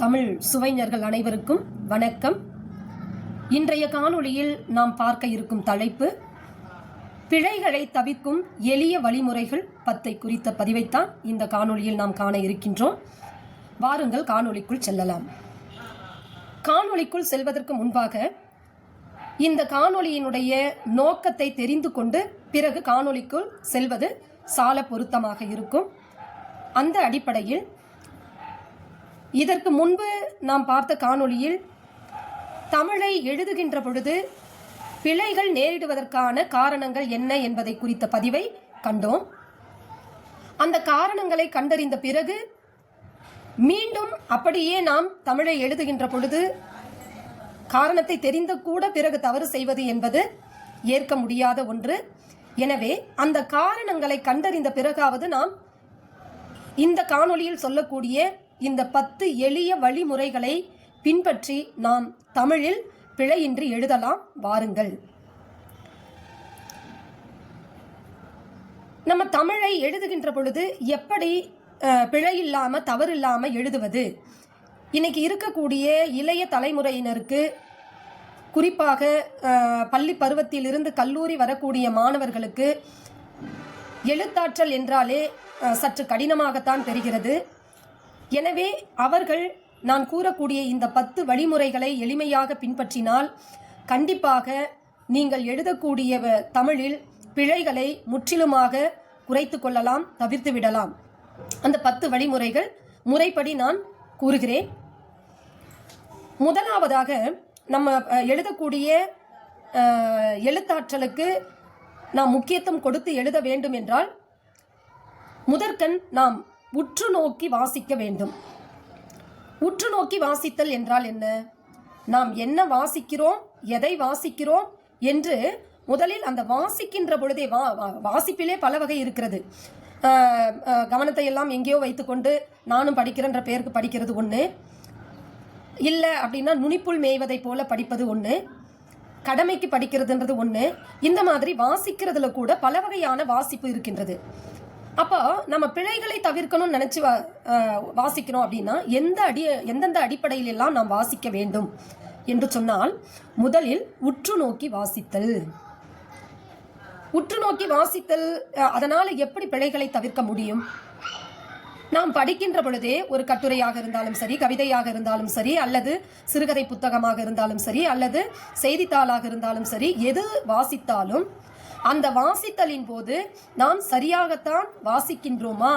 தமிழ் சுவைஞர்கள் அனைவருக்கும் வணக்கம். இன்றைய காணொளியில் நாம் பார்க்க இருக்கும் தலைப்பு பிழைகளை தவிர்க்கும் எளிய வழிமுறைகள் 10 குறித்த பதிவைத்தான் இந்த காணொளியில் நாம் காண இருக்கின்றோம். வாருங்கள் காணொளிக்குள் செல்லலாம். காணொளிக்குள் செல்வதற்கு முன்பாக இந்த காணொளியினுடைய நோக்கத்தை தெரிந்து கொண்டு பிறகு காணொளிக்குள் செல்வது சால பொருத்தமாக இருக்கும். அந்த அடிப்படையில் இதற்கு முன்பு நாம் பார்த்த காணொளியில் தமிழை எழுதுகின்ற பொழுது பிழைகள் நேரிடுவதற்கான காரணங்கள் என்ன என்பதை குறித்த பதிவை கண்டோம். அந்த காரணங்களை கண்டறிந்த பிறகு மீண்டும் அப்படியே நாம் தமிழை எழுதுகின்ற பொழுது காரணத்தை தெரிந்து கூட பிறகு தவறு செய்வது என்பது ஏற்க முடியாத ஒன்று. எனவே அந்த காரணங்களை கண்டறிந்த பிறகாவது நாம் இந்த காணொளியில் சொல்லக்கூடிய இந்த 10 எளிய வழிமுறைகளை பின்பற்றி நாம் தமிழில் பிழையின்றி எழுதலாம். வாருங்கள். நம்ம தமிழை எழுதுகின்ற பொழுது எப்படி பிழை இல்லாம தவறு இல்லாம எழுதுவது? இன்னைக்கு இருக்கக்கூடிய இளைய தலைமுறையினருக்கு, குறிப்பாக பள்ளி பருவத்திலிருந்து கல்லூரி வரக்கூடிய மாணவர்களுக்கு எழுத்தாற்றல் என்றாலே சற்று கடினமாகத்தான் தெரிகிறது. எனவே அவர்கள் நான் கூறக்கூடிய இந்த 10 வழிமுறைகளை எளிமையாக பின்பற்றினால் கண்டிப்பாக நீங்கள் எழுதக்கூடிய தமிழில் பிழைகளை முற்றிலுமாக குறைத்து கொள்ளலாம், தவிர்த்து விடலாம். அந்த 10 வழிமுறைகள் முறைப்படி நான் கூறுகிறேன். முதலாவதாக நம்ம எழுதக்கூடிய எழுத்தாற்றலுக்கு நாம் முக்கியத்துவம் கொடுத்து எழுத வேண்டும் என்றால் முதற்கண் நாம் உற்று நோக்கி வாசிக்க வேண்டும். உற்று நோக்கி வாசித்தல் என்றால் என்ன? நாம் என்ன வாசிக்கிறோம், எதை வாசிக்கிறோம் என்று முதலில் அந்த வாசிக்கின்ற பொழுதே வாசிப்பிலே பல வகை இருக்கிறது. கவனத்தை எல்லாம் எங்கேயோ வைத்துக்கொண்டு நானும் படிக்கிறேன்ற பெயருக்கு படிக்கிறது ஒன்று, இல்லை அப்படின்னா நுனிப்புள் மேய்வதை போல படிப்பது ஒன்று, கடமைக்கு படிக்கிறதுன்றது ஒன்று. இந்த மாதிரி வாசிக்கிறதுல கூட பல வகையான வாசிப்பு இருக்கின்றது. அப்போ நம்ம பிழைகளை தவிர்க்கணும்னு நினைச்சு வாசிக்கிறோம் அப்படின்னா எந்தெந்த அடிப்படையில் எல்லாம் நாம் வாசிக்க வேண்டும் என்று சொன்னால், முதலில் உற்று நோக்கி வாசித்தல். உற்று நோக்கி வாசித்தல் அதனால எப்படி பிழைகளை தவிர்க்க முடியும்? நாம் படிக்கின்ற பொழுதே ஒரு கட்டுரையாக இருந்தாலும் சரி, கவிதையாக இருந்தாலும் சரி, அல்லது சிறுகதை புத்தகமாக இருந்தாலும் சரி, அல்லது செய்தித்தாளாக இருந்தாலும் சரி, எது வாசித்தாலும் அந்த வாசித்தலின் போது நாம் சரியாகத்தான் வாசிக்கின்றோமா,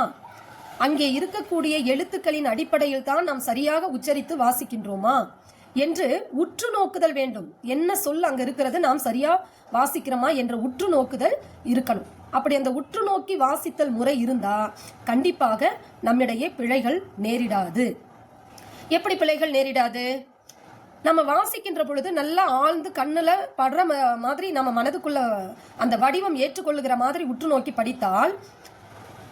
அங்கே இருக்கக்கூடிய எழுத்துக்களின் அடிப்படையில் தான் நாம் சரியாக உச்சரித்து வாசிக்கின்றோமா என்று உற்று நோக்குதல் வேண்டும். என்ன சொல் அங்க இருக்கிறது, நாம் சரியா வாசிக்கிறோமா என்ற உற்று நோக்குதல் இருக்கணும். அப்படி அந்த உற்று நோக்கி வாசித்தல் முறை இருந்தா கண்டிப்பாக நம்மிடையே பிழைகள் நேரிடாது. எப்படி பிழைகள் நேரிடாது? நம்ம வாசிக்கின்ற பொழுது நல்லா ஆழ்ந்து கண்ணுல படுற மாதிரி நம்ம மனதுக்குள்ள அந்த வடிவம் ஏற்றுக்கொள்ளுகிற மாதிரி உற்று நோக்கி படித்தால்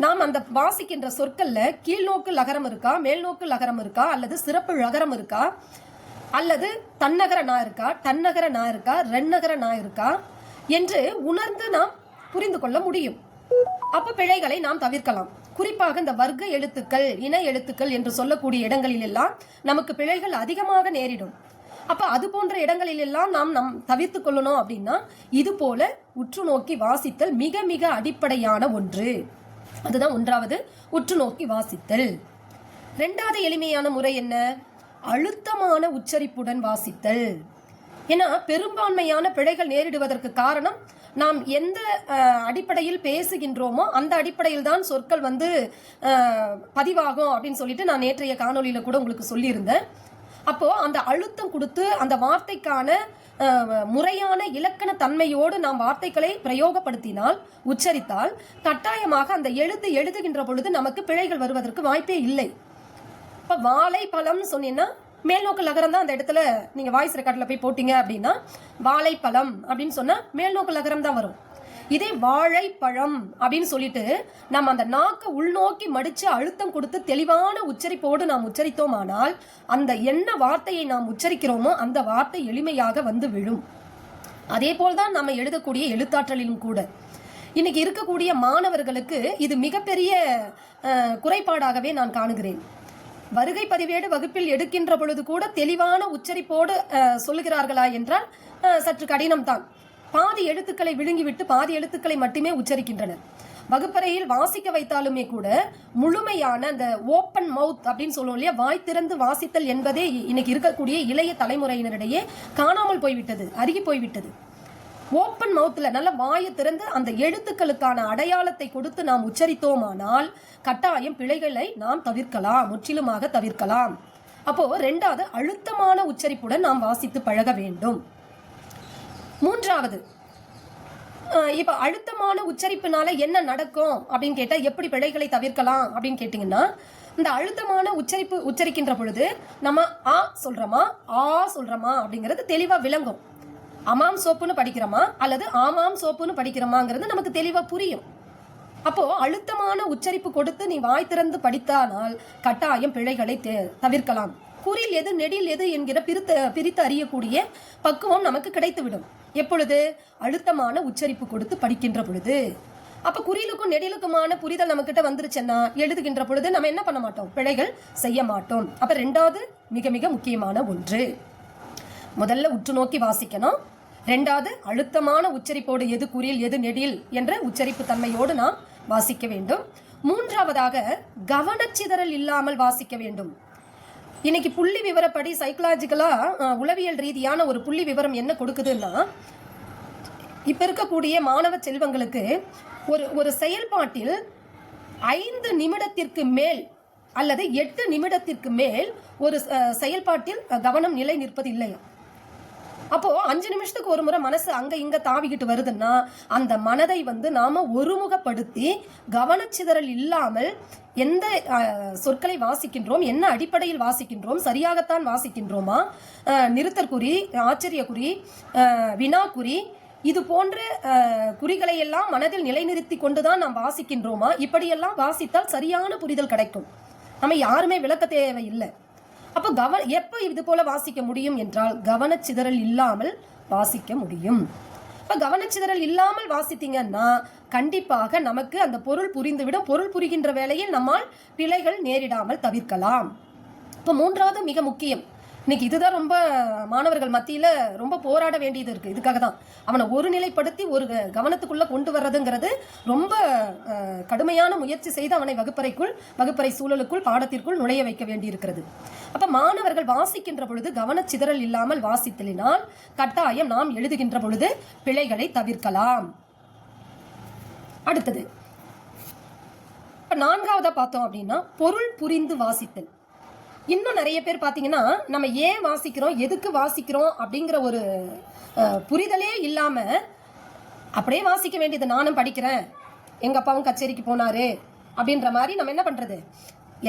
நாம் அந்த வாசிக்கின்ற சொற்கள்ல கீழ்நோக்கு லகரம் இருக்கா, மேல்நோக்கு லகரம் இருக்கா, அல்லது சிறப்பு லகரம் இருக்கா, அல்லது தன்னகர நா இருக்கா, தன்னகர நா இருக்கா, ரென்னகர நா இருக்கா என்று உணர்ந்து நாம் புரிந்து கொள்ள முடியும். அப்ப பிழைகளை நாம் தவிர்க்கலாம். குறிப்பாக இந்த வர்க்க எழுத்துக்கள், இன எழுத்துக்கள் என்று சொல்லக்கூடிய இடங்களில் எல்லாம் நமக்கு பிழைகள் அதிகமாக நேரிடும். அப்ப அது போன்ற இடங்களில் எல்லாம் நாம் தவிர்த்து கொள்ளணும் அப்படின்னா இது போல உற்று நோக்கி வாசித்தல் மிக மிக அடிப்படையான ஒன்று. அதுதான் ஒன்றாவது, உற்று நோக்கி வாசித்தல். இரண்டாவது எளிமையான முறை என்ன? அழுத்தமான உச்சரிப்புடன் வாசித்தல். ஏன்னா பெரும்பான்மையான பிழைகள் நேரிடுவதற்கு காரணம் நாம் எந்த அடிப்படையில் பேசுகின்றோமோ அந்த அடிப்படையில் தான் சொற்கள் பதிவாகும் அப்படின்னு சொல்லிட்டு நான் நேற்றைய காணொலியில கூட உங்களுக்கு சொல்லியிருந்தேன். அப்போ அந்த அழுத்தம் கொடுத்து அந்த வார்த்தைக்கான முறையான இலக்கண தன்மையோடு நாம் வார்த்தைகளை பிரயோகப்படுத்தினால், உச்சரித்தால் கட்டாயமாக அந்த எழுதுகின்ற பொழுது நமக்கு பிழைகள் வருவதற்கு வாய்ப்பே இல்லை. இப்ப வாழை பழம் சொன்னீங்கன்னா மேல்நோக்கு லகரம் தான் அந்த இடத்துல நீங்க வாய்ஸ் ரெக்கார்ட்ல போய் போட்டீங்க அப்படின்னா வாழைப்பழம் அப்படின்னு சொன்னா மேல்நோக்கு லகரம் தான் வரும். இதே வாழைப்பழம் அப்படின்னு சொல்லிட்டு நம்ம அந்த நாக்க உள்நோக்கி மடிச்சு அழுத்தம் கொடுத்து தெளிவான உச்சரிப்போடு நாம் உச்சரித்தோமானால் அந்த என்ன வார்த்தையை நாம் உச்சரிக்கிறோமோ அந்த வார்த்தை எளிமையாக வந்து விழும். அதே போல்தான் நம்ம எழுதக்கூடிய எழுத்தாற்றலிலும் கூட இன்னைக்கு இருக்கக்கூடிய மாணவர்களுக்கு இது மிகப்பெரிய குறைபாடாகவே நான் காணுகிறேன். வருகை பதிவேடு வகுப்பில் எடுக்கின்ற பொழுது கூட தெளிவான உச்சரிப்போடு சொல்லுகிறார்களா என்றால் சற்று கடினம்தான். பாதி எழுத்துக்களை விழுங்கிவிட்டு பாதி எழுத்துக்களை மட்டுமே உச்சரிக்கின்றனர். வகுப்பறையில் வாசிக்க வைத்தாலுமே கூட முழுமையான அந்த ஓப்பன் மவுத் அப்படின்னு சொல்லுவோம் இல்லையா, வாய் திறந்து வாசித்தல் என்பதே இன்னைக்கு இருக்கக்கூடிய இளைய தலைமுறையினரிடையே காணாமல் போய்விட்டது, அருகி போய்விட்டது. ஓப்பன் மவுத்ல நல்ல வாயை திறந்து அந்த எழுத்துக்களுக்கான அடையாளத்தை கொடுத்து நாம் உச்சரித்தோமானால் கட்டாயம் பிழைகளை நாம் தவிர்க்கலாம், முற்றிலுமாக தவிர்க்கலாம். அப்போ ரெண்டாவது, அழுத்தமான உச்சரிப்புடன் நாம் வாசித்து பழக வேண்டும். மூன்றாவது, இப்ப அழுத்தமான உச்சரிப்புனால என்ன நடக்கும் அப்படின்னு கேட்டா, எப்படி பிழைகளை தவிர்க்கலாம் அப்படின்னு கேட்டீங்கன்னா, இந்த அழுத்தமான உச்சரிக்கின்ற பொழுது நம்ம ஆ சொல்றோமா ஆ சொல்றோமா அப்படிங்கிறது தெளிவா விளங்கும். அமாம் சோப்புன்னு படிக்கிறோமா அல்லது ஆமாம் சோப்புன்னு படிக்கிறோமாங்கிறது நமக்கு தெளிவா புரியும். அப்போ அழுத்தமான உச்சரிப்பு கொடுத்து நீ வாய் திறந்து படித்தானால் கட்டாயம் பிழைகளை தவிர்க்கலாம். குறில் எது நெடில் எது என்கிற பிரித்து அறியக்கூடிய பக்குவம் நமக்கு கிடைத்துவிடும். எப்பொழுது? அழுத்தமான உச்சரிப்பு கொடுத்து படிக்கின்ற பொழுது. அப்ப குறிலுக்கும் நெடிலுக்குமான புரிதல் நம்ம கிட்ட வந்துருச்சுன்னா எழுதுகின்ற பொழுது நம்ம என்ன பண்ண மாட்டோம், பிழைகள் செய்ய மாட்டோம். அப்ப ரெண்டாவது மிக மிக முக்கியமான ஒன்று, முதல்ல உற்று நோக்கி வாசிக்கணும். ரெண்டாவது, அழுத்தமான உச்சரிப்போடு எது குறில் எது நெடில் என்ற உச்சரிப்பு தன்மையோடு நாம் வாசிக்க வேண்டும். மூன்றாவதாக, கவனச்சிதறல் இல்லாமல் வாசிக்க வேண்டும். இன்னைக்கு புள்ளி விவரப்படி சைக்கலாஜிக்கலா உளவியல் ரீதியான ஒரு புள்ளி விவரம் என்ன கொடுக்குதுன்னா, இப்ப இருக்கக்கூடிய மாணவ செல்வங்களுக்கு ஒரு செயல்பாட்டில் 5 நிமிடத்திற்கு மேல் அல்லது 8 நிமிடத்திற்கு மேல் ஒரு செயல்பாட்டில் கவனம் நிலை நிற்பது இல்லையா. அப்போ 5 நிமிஷத்துக்கு ஒரு முறை மனசு அங்க இங்க தாவிக்கிட்டு வருதுன்னா அந்த மனதை நாம ஒருமுகப்படுத்தி கவனச்சிதறல் இல்லாமல் எந்த சொற்களை வாசிக்கின்றோம், என்ன அடிப்படையில் வாசிக்கின்றோம், சரியாகத்தான் வாசிக்கின்றோமா, நிறுத்தற்குறி, ஆச்சரியக்குறி, வினாக்குறி, இது போன்ற குறிகளை எல்லாம் மனதில் நிலைநிறுத்தி கொண்டுதான் நாம் வாசிக்கின்றோமா, இப்படியெல்லாம் வாசித்தால் சரியான புரிதல் கிடைக்கும். நம்ம யாருமே விளக்க தேவையில்லை. அப்போ எப்ப இது போல வாசிக்க முடியும் என்றால் கவனச்சிதறல் இல்லாமல் வாசிக்க முடியும். இப்ப கவனச்சிதறல் இல்லாமல் வாசித்தீங்கன்னா கண்டிப்பாக நமக்கு அந்த பொருள் புரிந்துவிடும். பொருள் புரிகின்ற வேளையில் நம்மால் பிழைகள் நேரிடாமல் தவிர்க்கலாம். இப்ப மூன்றாவது மிக முக்கியம், இன்னைக்கு இதுதான் ரொம்ப மாணவர்கள் மத்தியில ரொம்ப போராட வேண்டியது இருக்கு. இதுக்காக தான் அவனை ஒருநிலைப்படுத்தி ஒரு கவனத்துக்குள்ள கொண்டு வர்றதுங்கிறது ரொம்ப கடுமையான முயற்சி செய்து அவனை வகுப்பறை சூழலுக்குள் பாடத்திற்குள் நுழைய வைக்க வேண்டி இருக்கிறது. அப்ப மாணவர்கள் வாசிக்கின்ற பொழுது கவனச்சிதறல் இல்லாமல் வாசித்தலினால் கட்டாயம் நாம் எழுதுகின்ற பொழுது பிழைகளை தவிர்க்கலாம். அடுத்தது நான்காவதா பார்த்தோம் அப்படின்னா பொருள் புரிந்து வாசித்தல். இன்னும் நிறைய பேர் பார்த்தீங்கன்னா நம்ம ஏன் வாசிக்கிறோம், எதுக்கு வாசிக்கிறோம் அப்படிங்கிற ஒரு புரிதலே இல்லாம அப்படியே வாசிக்க வேண்டியது. நானும் படிக்கிறேன், எங்க அப்பாவும் கச்சேரிக்கு போனாரு அப்படின்ற மாதிரி நம்ம என்ன பண்றது,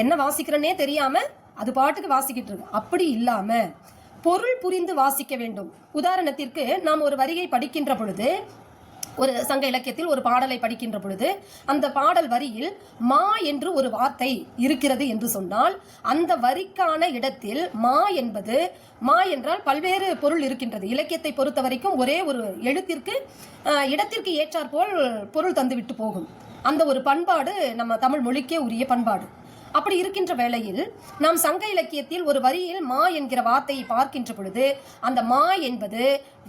என்ன வாசிக்கிறோன்னே தெரியாம அது பாட்டுக்கு வாசிக்கிட்டு இருக்கு. அப்படி இல்லாம பொருள் புரிந்து வாசிக்க வேண்டும். உதாரணத்திற்கு நாம் ஒரு வரியை படிக்கின்ற பொழுது, ஒரு சங்க இலக்கியத்தில் ஒரு பாடலை படிக்கின்ற பொழுது அந்த பாடல் வரியில் மா என்று ஒரு வார்த்தை இருக்கிறது என்று சொன்னால் அந்த வரிக்கான இடத்தில் மா என்பது, மா என்றால் பல்வேறு பொருள் இருக்கின்றது. இலக்கியத்தை பொறுத்த வரைக்கும் ஒரே ஒரு எழுத்திற்கு இடத்திற்கு ஏற்றாற் போல் பொருள் தந்துவிட்டு போகும். அந்த ஒரு பண்பாடு நம்ம தமிழ் மொழிக்கே உரிய பண்பாடு. அப்படி இருக்கின்ற வேளையில் நாம் சங்க இலக்கியத்தில் ஒரு வரியில் மா என்கிற வார்த்தையை பார்க்கின்ற பொழுது அந்த மா என்பது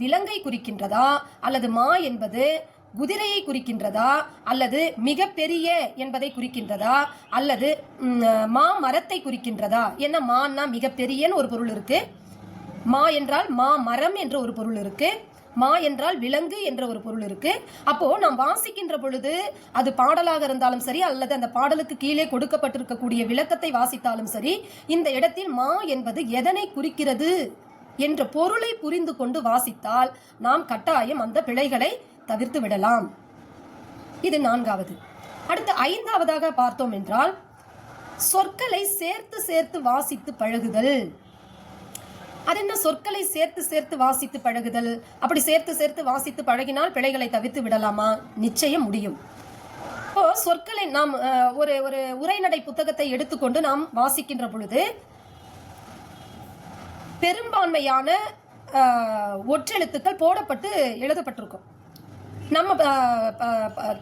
விலங்கை குறிக்கின்றதா, அல்லது மா என்பது குதிரையை குறிக்கின்றதா, அல்லது மிக பெரிய என்பதை குறிக்கின்றதா, அல்லது மா மரத்தை குறிக்கின்றதா. என்ன, மான்னா மிகப்பெரியன்னு ஒரு பொருள் இருக்கு, மா என்றால் மா மரம் என்ற ஒரு பொருள் இருக்கு, மா என்றால் விலங்கு என்ற ஒரு பொருள் இருக்கு. அப்போ நாம் வாசிக்கின்ற பொழுது அது பாடலாக இருந்தாலும் சரி அல்லது அந்த பாடலுக்கு கீழே கொடுக்கப்பட்டிருக்கக்கூடிய விளக்கத்தை வாசித்தாலும் சரி, இந்த இடத்தில் மா என்பது எதனை குறிக்கிறது என்ற பொருளை புரிந்து கொண்டு வாசித்தால் நாம் கட்டாயம் அந்த பிழைகளை தவிர்த்து விடலாம். இது நான்காவது. அடுத்து ஐந்தாவதாக பார்த்தோம் என்றால் சொற்களை சேர்த்து சேர்த்து வாசித்து பழகுதல். அது என்ன, சொற்களை சேர்த்து சேர்த்து வாசித்து பழகுதல்? அப்படி சேர்த்து சேர்த்து வாசித்து பழகினால் பிழைகளை தவிர்த்து விடலாமா? நிச்சயம் முடியும். இப்போ சொற்களை நாம் ஒரு உரைநடை புத்தகத்தை எடுத்துக்கொண்டு நாம் வாசிக்கின்ற பொழுது பெரும்பான்மையான ஒற்றெழுத்துக்கள் போடப்பட்டு எழுதப்பட்டிருக்கும். நம்ம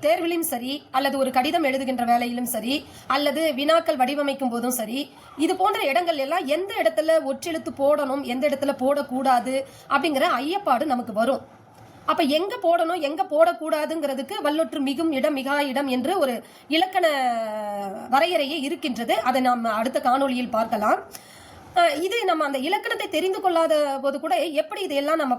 தேர்விலும் சரி, அல்லது ஒரு கடிதம் எழுதுகின்ற வேலையிலும் சரி, அல்லது வினாக்கள் வடிவமைக்கும் போதும் சரி, இது போன்ற இடங்கள் எல்லாம் எந்த இடத்துல ஒற்றெழுத்து போடணும், எந்த இடத்துல போடக்கூடாது அப்படிங்கிற ஐயப்பாடு நமக்கு வரும். அப்ப எங்க போடணும், எங்க போடக்கூடாதுங்கிறதுக்கு வல்லொற்று மிகும் இடம், மிகா இடம் என்று ஒரு இலக்கண வரையறையே இருக்கின்றது. அதை நாம் அடுத்த காணொளியில் பார்க்கலாம். இது நம்ம அந்த இலக்கணத்தை தெரிந்து கொள்ளாத போது கூட எப்படி இதையெல்லாம் நம்ம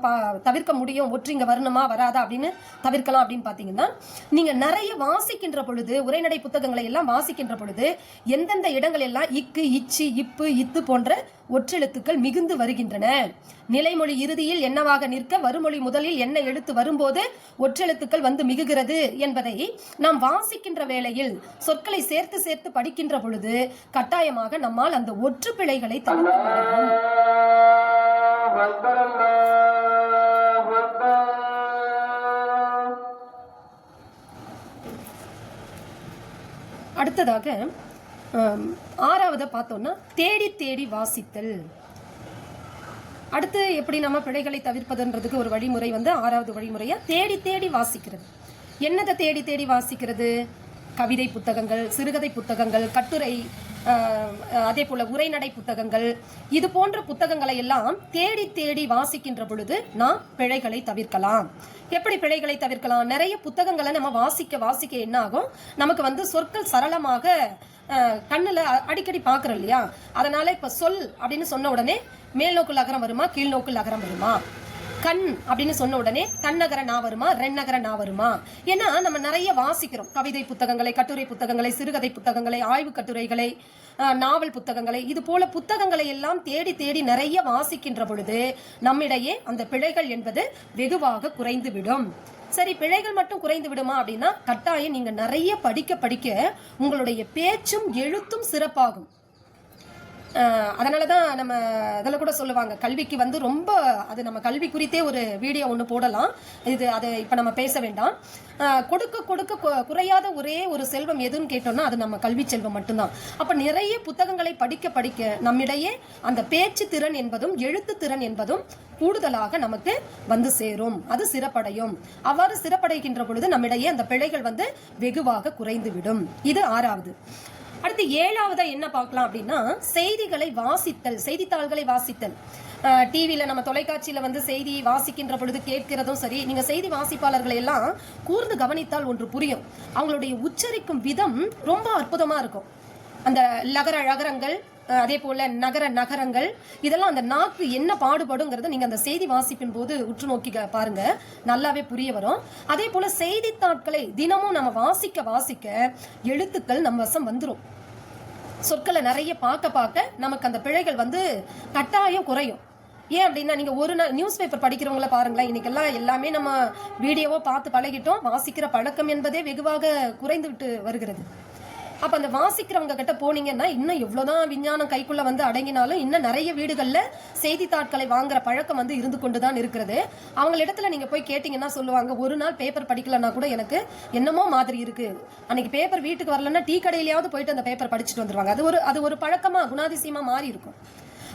தவிர்க்க முடியும், ஒற்று இங்க வரணுமா வராதா அப்படின்னு தவிர்க்கலாம் அப்படின்னு பாத்தீங்கன்னா, நீங்க நிறைய வாசிக்கின்ற பொழுது, உரைநடை புத்தகங்களை எல்லாம் வாசிக்கின்ற பொழுது எந்தெந்த இடங்கள் எல்லாம் இக்கு, இச்சு, இப்பு, இத்து போன்ற ஒற்றெழுத்துக்கள் மிகுந்து வருகின்றன, நிலைமொழி இறுதியில் என்னவாக நிற்க, வருமொழி முதலில் என்ன எழுத்து வரும்போது ஒற்றெழுத்துக்கள் வந்து மிகுகிறது என்பதை நாம் வாசிக்கின்ற வேளையில் சொற்களை சேர்த்து சேர்த்து படிக்கின்ற பொழுது கட்டாயமாக நம்மால் அந்த ஒற்று பிழைகளை தவிர்க்க முடியும். அடுத்ததாக ஆறாவது பார்த்தோம்னா தேடி தேடி வாசித்தல். அடுத்து எப்படி நம்ம பிழைகளை தவிர்ப்பதுன்றதுக்கு ஒரு வழிமுறை வந்து ஆறாவது வழிமுறையா தேடி தேடி வாசிக்கிறது. என்னதை தேடி தேடி வாசிக்கிறது? கவிதை புத்தகங்கள், சிறுகதை புத்தகங்கள், கட்டுரை, அதே போல உரைநடை புத்தகங்கள், இது போன்ற புத்தகங்களை எல்லாம் தேடி தேடி வாசிக்கின்ற பொழுது நாம் பிழைகளை தவிர்க்கலாம். எப்படி பிழைகளை தவிர்க்கலாம்? நிறைய புத்தகங்களை நம்ம வாசிக்க வாசிக்க என்ன ஆகும், நமக்கு வந்து சொற்கள் சரளமாக கண்ணுல அடிக்கடி பாக்குறோம் இல்லையா? அதனால இப்ப சொல் அப்படின்னு சொன்ன உடனே மேல் நோக்கு லகரம் வருமா, கீழ் நோக்கு லகரம் வருமா? கண் அப்படின்னு சொன்ன உடனே தன்னகர நா வருமா, ரென்னகர நா வருமா? ஏன்னா நம்ம நிறைய வாசிக்கிறோம். கவிதை புத்தகங்களை, கட்டுரை புத்தகங்களை, சிறுகதை புத்தகங்களை, ஆய்வு கட்டுரைகளை, நாவல் புத்தகங்களை, இது போல புத்தகங்களை எல்லாம் தேடி தேடி நிறைய வாசிக்கின்ற பொழுது நம்மிடையே அந்த பிழைகள் என்பது வெகுவாக குறைந்துவிடும். சரி, பிழைகள் மட்டும் குறைந்து விடுமா அப்படின்னா, கட்டாயம் நீங்க நிறைய படிக்க படிக்க உங்களுடைய பேச்சும் எழுத்தும் சிறப்பாகும். அதனாலதான் நம்ம அதில் கூட சொல்லுவாங்க, கல்விக்கு வந்து ரொம்ப, அது நம்ம கல்வி குறித்தே ஒரு வீடியோ ஒன்று போடலாம். அதை இப்போ நம்ம பேச வேண்டாம். கொடுக்க கொடுக்க குறையாத ஒரே ஒரு செல்வம் எதுன்னு கேட்டோம்னா அது நம்ம கல்வி செல்வம் மட்டும்தான். அப்ப நிறைய புத்தகங்களை படிக்க படிக்க நம்மிடையே அந்த பேச்சு திறன் என்பதும் எழுத்து திறன் என்பதும் கூடுதலாக நமக்கு வந்து சேரும், அது சிறப்படையும். அவ்வாறு சிறப்படைகின்ற பொழுது நம்மிடையே அந்த பிழைகள் வந்து வெகுவாக குறைந்து விடும். இது ஆறாவது. அடுத்து ஏழாவதா என்ன பார்க்கலாம் அப்படின்னா, செய்திகளை வாசித்தல், செய்தித்தாள்களை வாசித்தல். டிவியில நம்ம தொலைக்காட்சியில வந்து செய்தி வாசிக்கின்ற பொழுது கேட்கிறதும் சரி, நீங்க செய்தி வாசிப்பாளர்களை எல்லாம் கூர்ந்து கவனித்தால் ஒன்று புரியும். அவங்களுடைய உச்சரிக்கும் விதம் ரொம்ப அற்புதமா இருக்கும். அந்த லகர அழகரங்கள், அதே போல நகர நகரங்கள், இதெல்லாம் அந்த நாக்கு என்ன பாடுபடுங்கிறத நீங்க அந்த செய்தி வாசிப்பின் போது உற்று நோக்கி பாருங்க, நல்லாவே புரிய வரும். அதே போல செய்தித்தாட்களை தினமும் நம்ம வாசிக்க வாசிக்க எழுத்துக்கள் நம்ம வசம் வந்துடும். சொற்களை நிறைய பார்க்க பார்க்க நமக்கு அந்த பிழைகள் வந்து கட்டாயம் குறையும். ஏன் அப்படின்னா, நீங்க ஒரு நாள் நியூஸ் பேப்பர் படிக்கிறவங்கள பாருங்களேன், இன்னைக்கெல்லாம் எல்லாமே நம்ம வீடியோவோ பார்த்து பழகிட்டோம். வாசிக்கிற பழக்கம் என்பதே வெகுவாக குறைந்து விட்டு வருகிறது. அப்ப அந்த வாசிக்கிறவங்க கிட்ட போனீங்கன்னா, இன்னும் எவ்வளவுதான் விஞ்ஞானம் கைக்குள்ள வந்து அடங்கினாலும் இன்னும் நிறைய வீடுகள்ல செய்தித்தாட்களை வாங்குற பழக்கம் வந்து இருந்து கொண்டுதான் இருக்கிறது. அவங்களிடத்துல நீங்க போய் கேட்டீங்கன்னா சொல்லுவாங்க, ஒரு நாள் பேப்பர் படிக்கலன்னா கூட எனக்கு என்னமோ மாதிரி இருக்கு, அன்னைக்கு பேப்பர் வீட்டுக்கு வரலன்னா டீ கடையிலயாவது போயிட்டு அந்த பேப்பர் படிச்சுட்டு வந்துருவாங்க. அது ஒரு பழக்கமா, குணாதிசயமா மாறி இருக்கும்.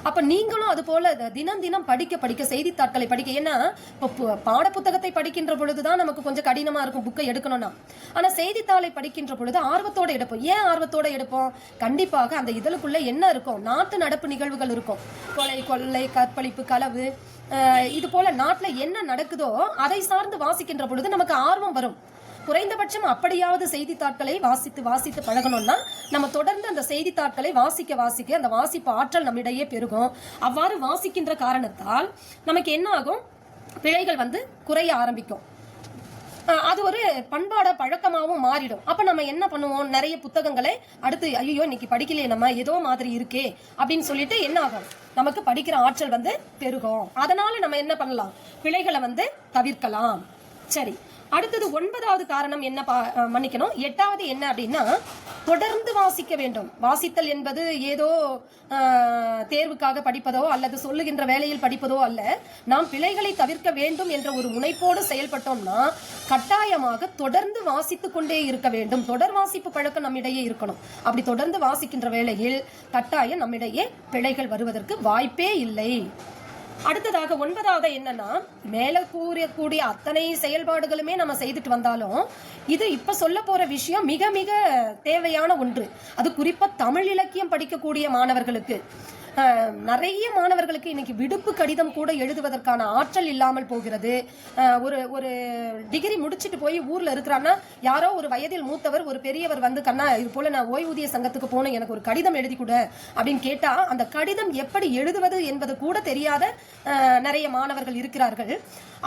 அப்ப நீங்களும் அது போல தினம் தினம் படிக்க படிக்க செய்தித்தாட்களை படிக்க, ஏன்னா பாட புத்தகத்தை படிக்கின்ற பொழுதுதான் நமக்கு கொஞ்சம் கடினமா இருக்கும் புக்கை எடுக்கணும்னா, ஆனா செய்தித்தாளை படிக்கின்ற பொழுது ஆர்வத்தோட எடுப்போம். ஏன் ஆர்வத்தோட எடுப்போம்? கண்டிப்பாக அந்த இதழுக்குள்ள என்ன இருக்கும், நாட்டு நடப்பு நிகழ்வுகள் இருக்கும். கொலை, கொள்ளை, கற்பழிப்பு, களவு, இது போல நாட்டுல என்ன நடக்குதோ அதை சார்ந்து வாசிக்கின்ற பொழுது நமக்கு ஆர்வம் வரும். குறைந்தபட்சம் அப்படியாவது செய்தித்தாட்களை வாசித்து வாசித்து பழகணும்னா நம்ம தொடர்ந்து அந்த செய்தித்தாட்களை வாசிக்க வாசிக்க அந்த வாசிப்பு ஆற்றல் நம்மிடையே பெருகும். அவ்வாறு வாசிக்கின்ற காரணத்தால் நமக்கு என்ன ஆகும், பிழைகள் வந்து குறைய ஆரம்பிக்கும். அது ஒரு பண்பாட பழக்கமாகவும் மாறிடும். அப்ப நம்ம என்ன பண்ணுவோம், நிறைய புத்தகங்களை அடுத்து ஐயோ இன்னைக்கு படிக்கலையே, நம்ம ஏதோ மாதிரி இருக்கே அப்படின்னு சொல்லிட்டு என்ன ஆகும், நமக்கு படிக்கிற ஆற்றல் வந்து பெருகும். அதனால நம்ம என்ன பண்ணலாம், பிழைகளை வந்து தவிர்க்கலாம். சரி, அடுத்தது 9வது காரணம் என்ன, மன்னிக்கணும், 8வது என்ன அப்படின்னா, தொடர்ந்து வாசிக்க வேண்டும். வாசித்தல் என்பது ஏதோ தேர்வுக்காக படிப்பதோ அல்லது சொல்லுகின்ற வேலையில் படிப்பதோ அல்ல. நாம் பிழைகளை தவிர்க்க வேண்டும் என்ற ஒரு முனைப்போடு செயல்பட்டோம்னா கட்டாயமாக தொடர்ந்து வாசித்துக் கொண்டே இருக்க வேண்டும். தொடர் வாசிப்பு பழக்கம் நம்மிடையே இருக்கணும். அப்படி தொடர்ந்து வாசிக்கின்ற வேளையில் கட்டாயம் நம்மிடையே பிழைகள் வருவதற்கு வாய்ப்பே இல்லை. அடுத்ததாக 9வது என்னன்னா, மேல கூறக்கூடிய அத்தனை செயல்பாடுகளுமே நம்ம செய்துட்டு வந்தாலும் இது இப்ப சொல்ல போற விஷயம் மிக மிக தேவையான ஒன்று. அது குறிப்பா தமிழ் இலக்கியம் படிக்கக்கூடிய மாணவர்களுக்கு. நிறைய மாணவர்களுக்கு இன்னைக்கு விடுப்பு கடிதம் கூட எழுதுவதற்கான ஆற்றல் இல்லாமல் போகிறது. ஒரு டிகிரி முடிச்சுட்டு போய் ஊர்ல இருக்கிறான்னா யாரோ ஒரு வயதில் மூத்தவர் ஒரு பெரியவர் வந்து, கண்ணா இது போல நான் ஓய்வூதிய சங்கத்துக்கு போனேன், எனக்கு ஒரு கடிதம் எழுதி கொடு அப்படின்னு கேட்டா அந்த கடிதம் எப்படி எழுதுவது என்பது கூட தெரியாத நிறைய மாணவர்கள் இருக்கிறார்கள்.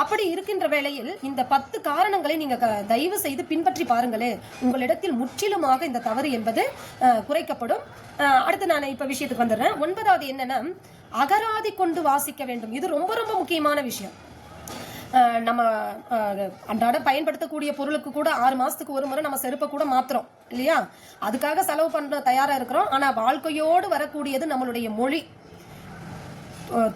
அப்படி இருக்கின்ற வேளையில் இந்த 10 காரணங்களை நீங்க தயவு செய்து பின்பற்றி பாருங்களே, உங்களிடத்தில் முற்றிலுமாக இந்த தவறு என்பது குறைக்கப்படும். அடுத்து நான் இப்ப விஷயத்துக்கு வந்துடுறேன். 9வது என்னன்னா, அகராதி கொண்டு வாசிக்க வேண்டும். இது ரொம்ப ரொம்ப முக்கியமான விஷயம். நம்ம அன்றாட பயன்படுத்தக்கூடிய பொருளுக்கு கூட 6 மாசத்துக்கு ஒரு முறை நம்ம செருப்பை கூட மாத்துறோம் இல்லையா? அதுக்காக செலவு பண்ற தயாரா இருக்கிறோம். ஆனா வாழ்க்கையோடு வரக்கூடியது நம்மளுடைய மொழி.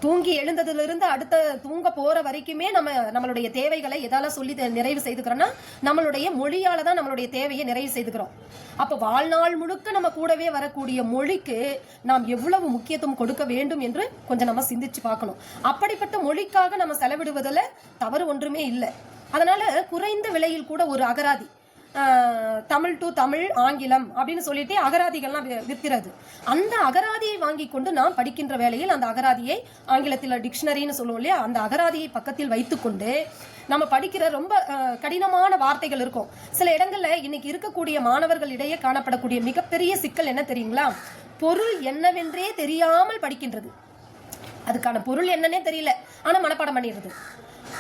தூங்கி எழுந்ததிலிருந்து அடுத்த தூங்க போற வரைக்குமே நம்மளுடைய தேவைகளை எதால சொல்லி நிறைவு செய்துக்கிறோம்னா நம்மளுடைய மொழியால தான் நம்மளுடைய தேவையை நிறைவு செய்துக்கிறோம். அப்ப வாழ்நாள் முழுக்க நம்ம கூடவே வரக்கூடிய மொழிக்கு நாம் எவ்வளவு முக்கியத்துவம் கொடுக்க வேண்டும் என்று கொஞ்சம் நம்ம சிந்திச்சு பார்க்கணும். அப்படிப்பட்ட மொழிக்காக நம்ம செலவிடுவதில் தவறு ஒன்றுமே இல்லை. அதனால குறைந்த விலையில் கூட ஒரு அகராதி, தமிழ் டு தமிழ் ஆங்கிலம் அப்படின்னு சொல்லிட்டு அகராதிகள்லாம் விற்கிறது. அந்த அகராதியை வாங்கி கொண்டு நாம் படிக்கின்ற வேளையில் அந்த அகராதியை, ஆங்கிலத்தில் டிக்ஷனரின்னு சொல்லுவோம் இல்லையா, அந்த அகராதியை பக்கத்தில் வைத்துக்கொண்டு நம்ம படிக்கிற ரொம்ப கடினமான வார்த்தைகள் இருக்கும். சில இடங்கள்ல இன்னைக்கு இருக்கக்கூடிய மாணவர்களிடையே காணப்படக்கூடிய மிகப்பெரிய சிக்கல் என்ன தெரியுங்களா? பொருள் என்னவென்றே தெரியாமல் படிக்கின்றது. அதுக்கான பொருள் என்னன்னே தெரியல, ஆனா மனப்பாடம் பண்ணிடுறது.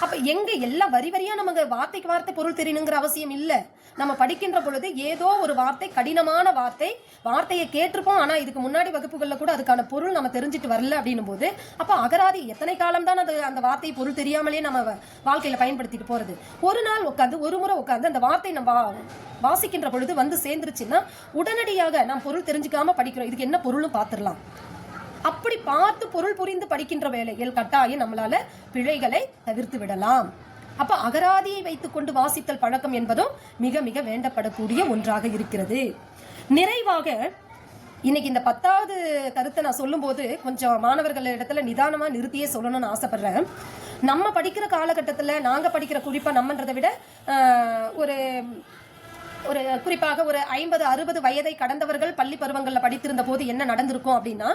அப்ப எங்க எல்லாம் வரி வரியா நமக்கு வார்த்தைக்கு வார்த்தை பொருள் தெரியணுங்கிற அவசியம் இல்ல. நம்ம படிக்கின்ற பொழுது ஏதோ ஒரு வார்த்தை, கடினமான வார்த்தையை கேட்டிருப்போம், ஆனா இதுக்கு முன்னாடி வகுப்புகள்ல கூட அதுக்கான பொருள் நம்ம தெரிஞ்சுட்டு வரல அப்படின்னும் போது அப்ப அகராதி எத்தனை காலம் தான் அந்த வார்த்தை பொருள் தெரியாமலே நம்ம வாழ்க்கையில பயன்படுத்திட்டு போறது. ஒரு நாள் உட்காந்து, ஒரு முறை உட்காந்து அந்த வார்த்தை நம்ம வாசிக்கின்ற பொழுது வந்து சேர்ந்துருச்சுன்னா உடனடியாக நாம் பொருள் தெரிஞ்சுக்காம படிக்கிறோம், இதுக்கு என்ன பொருளும் பார்த்துடலாம். அப்படி பார்த்து பொருள் புரிந்து படிக்கின்ற வேளையில் கட்டாயம் நம்மளால பிழைகளை தவிர்த்து விடலாம். அப்ப அகராதியை வைத்துக் கொண்டு வாசித்தல் பழக்கம் என்பதும் மிக மிக வேண்டப்படக்கூடிய ஒன்றாக இருக்கிறது. நிறைவாக இன்னைக்கு இந்த 10வது கருத்தை நான் சொல்லும் போது கொஞ்சம் மாணவர்கள் இடத்துல நிதானமா நிறுத்தியே சொல்லணும்னு ஆசைப்படுறேன். நம்ம படிக்கிற காலகட்டத்துல, நாங்க படிக்கிற குறிப்பா நம்மன்றதை விட ஒரு குறிப்பாக ஒரு 50-60 வயதை கடந்தவர்கள் பள்ளி பருவங்கள்ல படித்திருந்த போது என்ன நடந்திருக்கும் அப்படின்னா,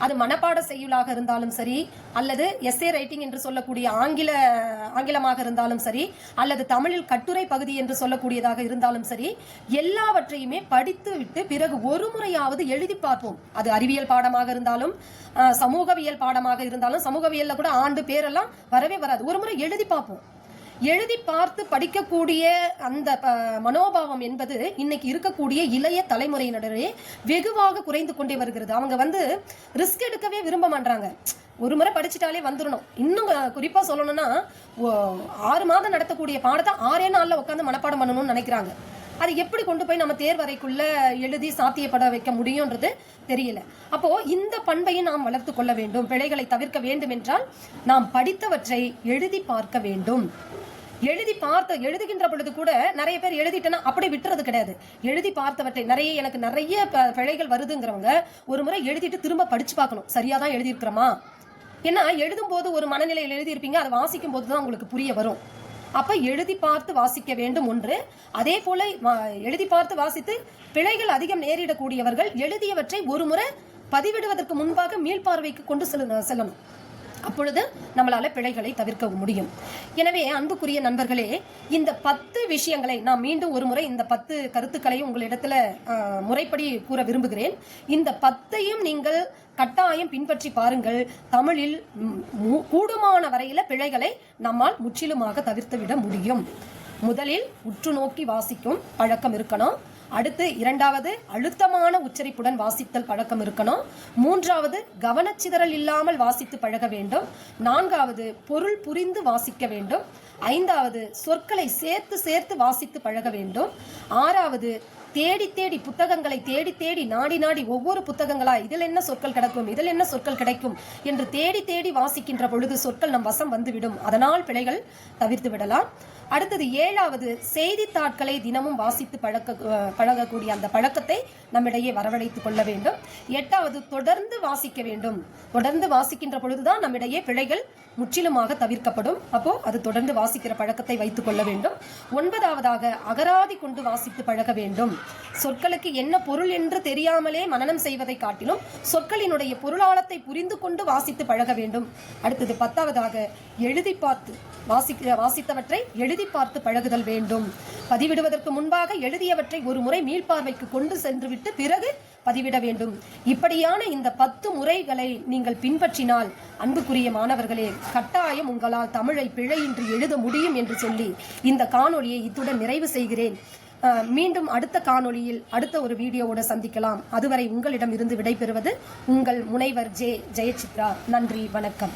அது மனப்பாட செய்யுளாக இருந்தாலும் சரி, அல்லது எஸ்ஏ ரைட்டிங் என்று சொல்லக்கூடிய ஆங்கிலமாக இருந்தாலும் சரி, அல்லது தமிழில் கட்டுரை பகுதி என்று சொல்லக்கூடியதாக இருந்தாலும் சரி, எல்லாவற்றையுமே படித்து விட்டு பிறகு ஒரு முறையாவது எழுதி பார்ப்போம். அது அறிவியல் பாடமாக இருந்தாலும் சமூகவியல் பாடமாக இருந்தாலும், சமூகவியல்ல கூட ஆண்டு பேரெல்லாம் வரவே வராது, ஒரு முறை எழுதி பார்ப்போம். எழுதி பார்த்து படிக்கக்கூடிய அந்த மனோபாவம் என்பது இன்னைக்கு இருக்கக்கூடிய இளைய தலைமுறையினரே வெகுவாக குறைந்து கொண்டே வருகிறது. அவங்க ரிஸ்க் எடுக்கவே விரும்ப மாட்டாங்க. ஒரு முறை படிச்சுட்டாலே வந்துடணும். இன்னும் குறிப்பா சொல்லணும்னா 6 மாதம் நடத்தக்கூடிய பாடத்தை 6 நாள்ல உட்காந்து மனப்பாடம் பண்ணணும்னு நினைக்கிறாங்க. அது எப்படி கொண்டு போய் நம்ம தேர்வறைக்குள்ள எழுதி சாத்தியப்பட வைக்க முடியும்ன்றது தெரியல. அப்போ இந்த பண்பையை நாம் வளர்த்து கொள்ள வேண்டும். பிழைகளை தவிர்க்க வேண்டும் என்றால் நாம் படித்தவற்றை எழுதி பார்க்க வேண்டும். எழுதுகின்ற பொழுது கூட நிறைய பேர் எழுதிட்டேன்னா அப்படியே விட்டுறது கிடையாது. எழுதி பார்த்தவற்றை எனக்கு நிறைய பிழைகள் வருதுங்கிறவங்க ஒரு முறை எழுதிட்டு திரும்ப படிச்சு பார்க்கணும், சரியாதான் எழுதியிருக்கிறோமா. ஏன்னா எழுதும் போது ஒரு மனநிலையில் எழுதியிருப்பீங்க, அதை வாசிக்கும் போது தான் உங்களுக்கு புரிய வரும். அப்ப எழுதி பார்த்து வாசிக்க வேண்டும் ஒன்று. அதே போல எழுதி பார்த்து வாசித்து பிழைகள் அதிகம் நேரிடக்கூடியவர்கள் எழுதியவற்றை ஒரு முறை பதிவிடுவதற்கு முன்பாக மீள்பார்வைக்கு கொண்டு செல்லணும். அப்பொழுது நம்மளால பிழைகளை தவிர்க்க முடியும். எனவே அன்புக்குரிய நண்பர்களே, இந்த 10 விஷயங்களை நான் மீண்டும் ஒரு முறை இந்த 10 கருத்துக்களையும் உங்களிடத்துல முறைப்படி கூற விரும்புகிறேன். இந்த 10ஐயும் நீங்கள் கட்டாயம் பின்பற்றி பாருங்கள். தமிழில் கூடுமான வரையில பிழைகளை நம்மால் முற்றிலுமாக தவிர்த்து விட முடியும். முதலில் உற்று நோக்கி வாசிக்கும் பழக்கம் இருக்கணும். அடுத்து 2வது அழுத்தமான உச்சரிப்புடன் வாசித்தல் பழக்கம் இருக்கணும். 3வது கவனச்சிதறல் இல்லாமல் வாசித்து பழக வேண்டும். 4வது பொருள் புரிந்து வாசிக்க வேண்டும். 5வது சொற்களை சேர்த்து சேர்த்து வாசித்து பழக வேண்டும். 6வது தேடி புத்தகங்களை தேடி நாடி ஒவ்வொரு புத்தகங்களா இதில் என்ன சொற்கள் கிடைக்கும், இதில் என்ன சொற்கள் கிடைக்கும் என்று தேடி வாசிக்கின்ற பொழுது சொற்கள் நம் வசம் வந்துவிடும். அதனால் பிழைகள் தவிர்த்து விடலாம். அடுத்தது 7வது, செய்தித்தாட்களை தினமும் வாசித்து பழகக்கூடிய அந்த பழக்கத்தை நம்மிடையே வரவழைத்துக் கொள்ள வேண்டும். 8வது, தொடர்ந்து வாசிக்க வேண்டும். தொடர்ந்து வாசிக்கின்ற பொழுதுதான் நம்மிடையே பிழைகள் முற்றிலுமாக தவிர்க்கப்படும். அப்போ அது தொடர்ந்து வாசிக்கிற பழக்கத்தை வைத்துக் கொள்ள வேண்டும். 9வதாக, அகராதி கொண்டு வாசித்து பழக வேண்டும். சொற்களுக்கு என்ன பொருள் என்று தெரியாமலே மனனம் செய்வதை காட்டிலும் சொற்களினுடைய பொருளாளத்தை புரிந்து கொண்டு வாசித்து பழக வேண்டும். அடுத்தது 10வதாக, எழுதி பார்த்து வாசித்தவற்றை எழுதி பார்த்து பழகுதல் வேண்டும். பதிவிடுவதற்கு முன்பாக எழுதியவற்றை ஒரு முறை மீள்பார்வைக்கு கொண்டு சென்றுவிட்டு பிறகு பதிவிட வேண்டும். இப்படியான இந்த 10 முறைகளை நீங்கள் பின்பற்றினால் அன்புக்குரிய மாணவர்களே, கட்டாயம் உங்களால் தமிழை பிழையின்றி எழுத முடியும் என்று சொல்லி இந்த காணொளியை இத்துடன் நிறைவு செய்கிறேன். மீண்டும் அடுத்த காணொளியில் அடுத்த ஒரு வீடியோவோடு சந்திக்கலாம். அதுவரை உங்களிடம் இருந்து விடைபெறுவது உங்கள் முனைவர் ஜெயசித்ரா. நன்றி, வணக்கம்.